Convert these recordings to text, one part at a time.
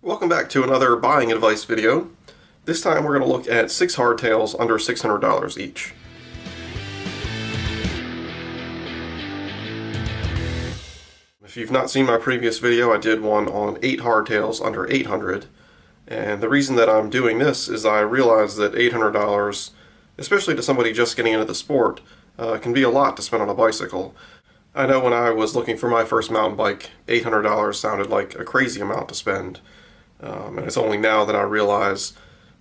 Welcome back to another buying advice video. This time we're going to look at 6 hardtails under $600 each. If you've not seen my previous video, I did one on 8 hardtails under $800. And the reason that I'm doing this is I realize that $800, especially to somebody just getting into the sport, can be a lot to spend on a bicycle. I know when I was looking for my first mountain bike, $800 sounded like a crazy amount to spend. And it's only now that I realize,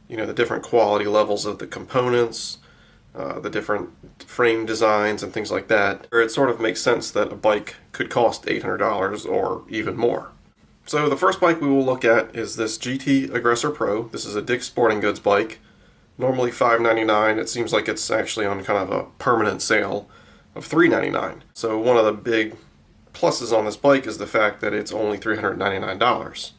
the different quality levels of the components, the different frame designs and things like that, where it sort of makes sense that a bike could cost $800 or even more. So the first bike we will look at is this GT Aggressor Pro. This is a Dick's Sporting Goods bike. Normally $5.99. It seems like it's actually on kind of a permanent sale of $3.99. So one of the big pluses on this bike is the fact that it's only $399.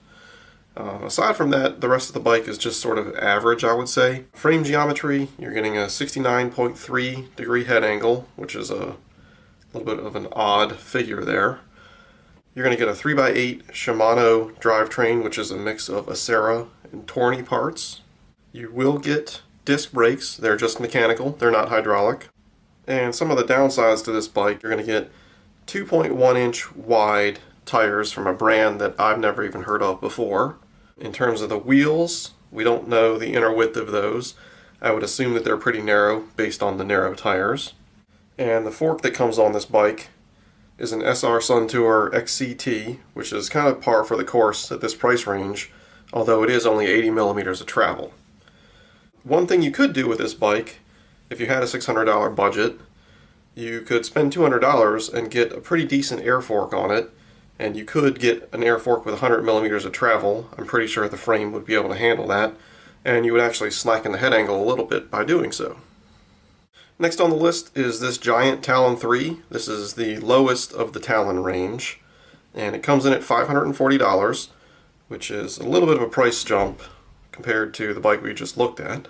Aside from that, the rest of the bike is just sort of average, I would say. Frame geometry, you're getting a 69.3 degree head angle, which is a little bit of an odd figure there. You're going to get a 3x8 Shimano drivetrain, which is a mix of Acera and Torney parts. You will get disc brakes. They're just mechanical, they're not hydraulic. And some of the downsides to this bike, you're going to get 2.1 inch wide tires from a brand that I've never even heard of before. In terms of the wheels, we don't know the inner width of those. I would assume that they're pretty narrow based on the narrow tires. And the fork that comes on this bike is an SR Suntour XCT, which is kind of par for the course at this price range, although it is only 80 millimeters of travel. One thing you could do with this bike, if you had a $600 budget, you could spend $200 and get a pretty decent air fork on it, and you could get an air fork with 100 millimeters of travel. I'm pretty sure the frame would be able to handle that, and you would actually slacken the head angle a little bit by doing so. Next on the list is this giant Talon 3. This is the lowest of the Talon range, and it comes in at $540, which is a little bit of a price jump compared to the bike we just looked at.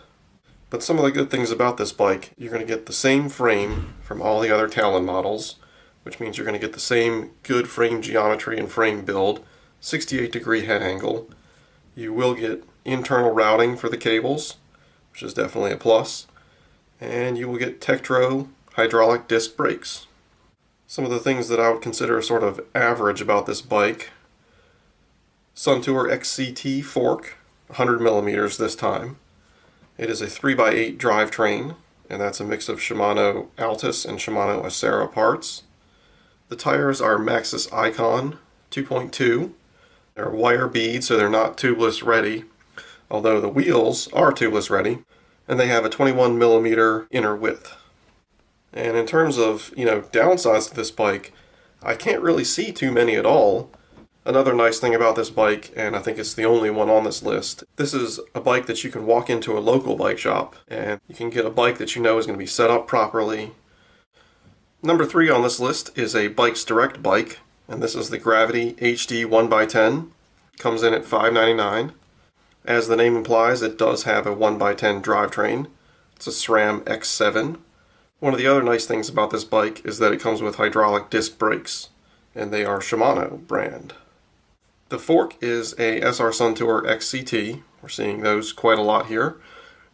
But some of the good things about this bike, you're going to get the same frame from all the other Talon models, which means you're going to get the same good frame geometry and frame build, 68 degree head angle. You will get internal routing for the cables, which is definitely a plus. And you will get Tektro hydraulic disc brakes. Some of the things that I would consider sort of average about this bike: Suntour XCT fork, 100 millimeters this time. It is a 3x8 drivetrain, and that's a mix of Shimano Altus and Shimano Acera parts. The tires are Maxxis Icon 2.2. They're wire bead, so they're not tubeless ready, although the wheels are tubeless ready, and they have a 21 millimeter inner width. And in terms of, downsides to this bike, I can't really see too many at all. Another nice thing about this bike, and I think it's the only one on this list, this is a bike that you can walk into a local bike shop, and you can get a bike that you know is going to be set up properly. Number 3 on this list is a Bikes Direct bike, and this is the Gravity HD 1x10. Comes in at $5.99. As the name implies, it does have a 1x10 drivetrain. It's a SRAM X7. One of the other nice things about this bike is that it comes with hydraulic disc brakes, and they are Shimano brand. The fork is a SR Suntour XCT. We're seeing those quite a lot here.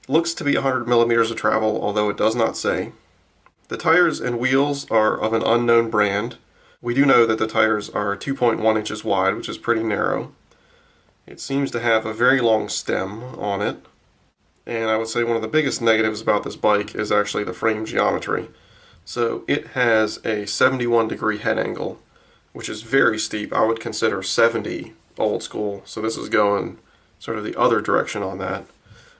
Looks to be 100 millimeters of travel, although it does not say. The tires and wheels are of an unknown brand. We do know that the tires are 2.1 inches wide, which is pretty narrow. It seems to have a very long stem on it. And I would say one of the biggest negatives about this bike is actually the frame geometry. So it has a 71 degree head angle, which is very steep. I would consider 70 old school, so this is going sort of the other direction on that.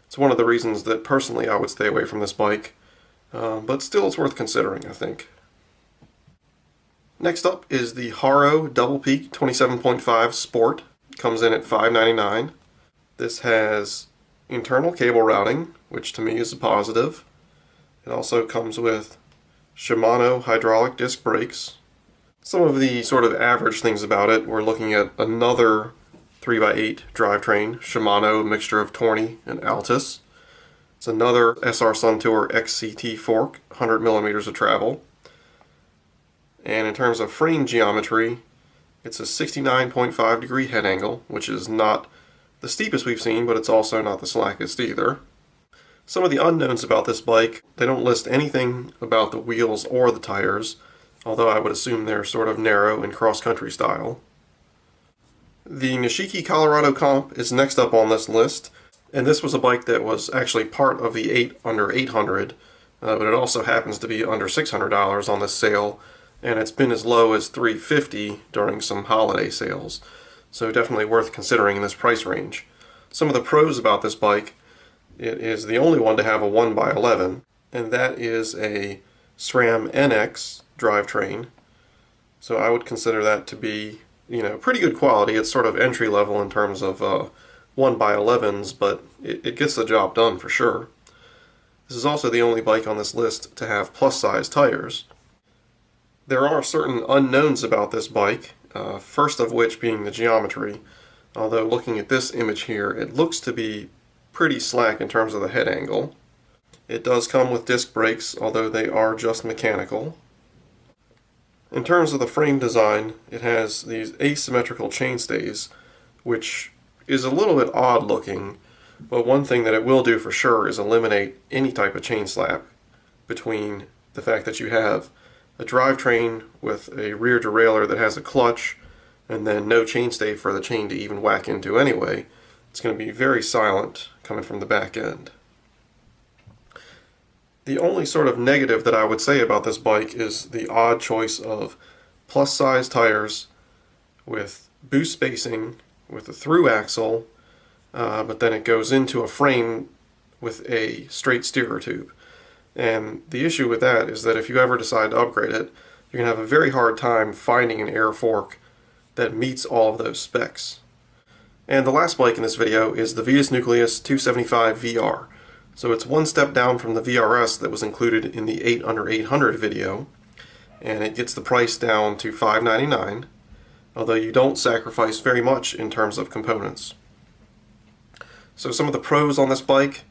It's one of the reasons that personally I would stay away from this bike, but still it's worth considering, I think. Next up is the Haro Double Peak 27.5 Sport. Comes in at $5.99. This has internal cable routing, which to me is a positive. It also comes with Shimano hydraulic disc brakes. Some of the sort of average things about it, we're looking at another 3x8 drivetrain, Shimano, mixture of Torney and Altus. It's another SR Suntour XCT fork, 100 millimeters of travel. And in terms of frame geometry, it's a 69.5 degree head angle, which is not the steepest we've seen, but it's also not the slackest either. Some of the unknowns about this bike, they don't list anything about the wheels or the tires, although I would assume they're sort of narrow and cross-country style. The Nishiki Colorado comp is next up on this list, and this was a bike that was actually part of the 8 under 800, but it also happens to be under $600 on this sale, and it's been as low as $350 during some holiday sales, so definitely worth considering in this price range. Some of the pros about this bike: it is the only one to have a 1x11, and that is a SRAM NX drivetrain, so I would consider that to be, pretty good quality. It's sort of entry level in terms of 1x11s, but it gets the job done for sure. This is also the only bike on this list to have plus size tires. There are certain unknowns about this bike, first of which being the geometry, although looking at this image here, it looks to be pretty slack in terms of the head angle. It does come with disc brakes, although they are just mechanical. In terms of the frame design, it has these asymmetrical chainstays, which is a little bit odd looking, but one thing that it will do for sure is eliminate any type of chain slap between the fact that you have a drivetrain with a rear derailleur that has a clutch and then no chainstay for the chain to even whack into anyway. It's going to be very silent coming from the back end. The only sort of negative that I would say about this bike is the odd choice of plus size tires with boost spacing, with a through axle, but then it goes into a frame with a straight steerer tube. And the issue with that is that if you ever decide to upgrade it, you're going to have a very hard time finding an air fork that meets all of those specs. And the last bike in this video is the Vitus Nucleus 275 VR. So it's one step down from the VRS that was included in the 8 under 800 video, and it gets the price down to $599, although you don't sacrifice very much in terms of components. So some of the pros on this bike: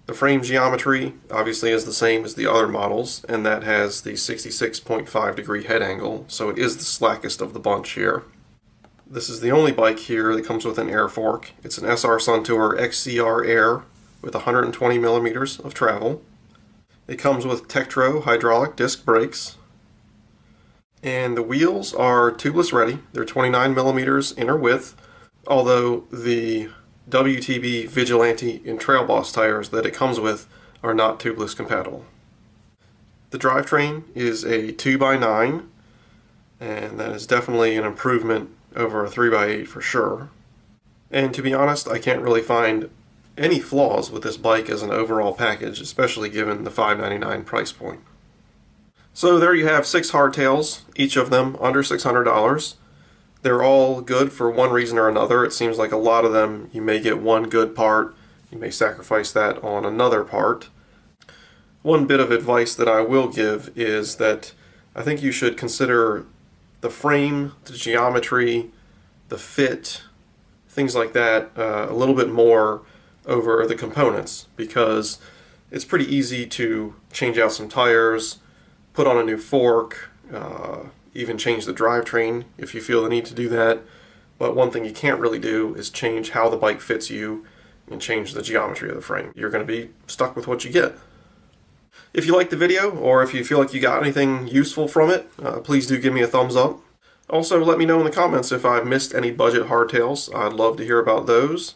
the frame geometry obviously is the same as the other models, and that has the 66.5 degree head angle, so it is the slackest of the bunch here. This is the only bike here that comes with an air fork. It's an SR Suntour XCR Air with 120 millimeters of travel. It comes with Tektro hydraulic disc brakes, and the wheels are tubeless ready. They're 29 millimeters inner width, although the WTB Vigilante and Trail Boss tires that it comes with are not tubeless compatible. The drivetrain is a 2x9, and that is definitely an improvement over a 3x8 for sure. And to be honest, I can't really find any flaws with this bike as an overall package, especially given the $599 price point. So there you have 6 hardtails, each of them under $600. They're all good for one reason or another. It seems like a lot of them you may get one good part, you may sacrifice that on another part. One bit of advice that I will give is that I think you should consider the frame, the geometry, the fit, things like that a little bit more over the components, because it's pretty easy to change out some tires, put on a new fork, even change the drivetrain if you feel the need to do that. But one thing you can't really do is change how the bike fits you and change the geometry of the frame. You're going to be stuck with what you get. If you liked the video, or if you feel like you got anything useful from it, please do give me a thumbs up. Also, let me know in the comments if I've missed any budget hardtails. I'd love to hear about those.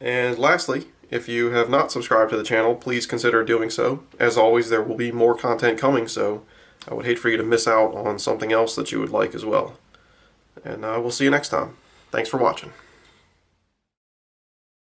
And lastly, if you have not subscribed to the channel, please consider doing so. As always, there will be more content coming, so I would hate for you to miss out on something else that you would like as well. And we'll see you next time. Thanks for watching.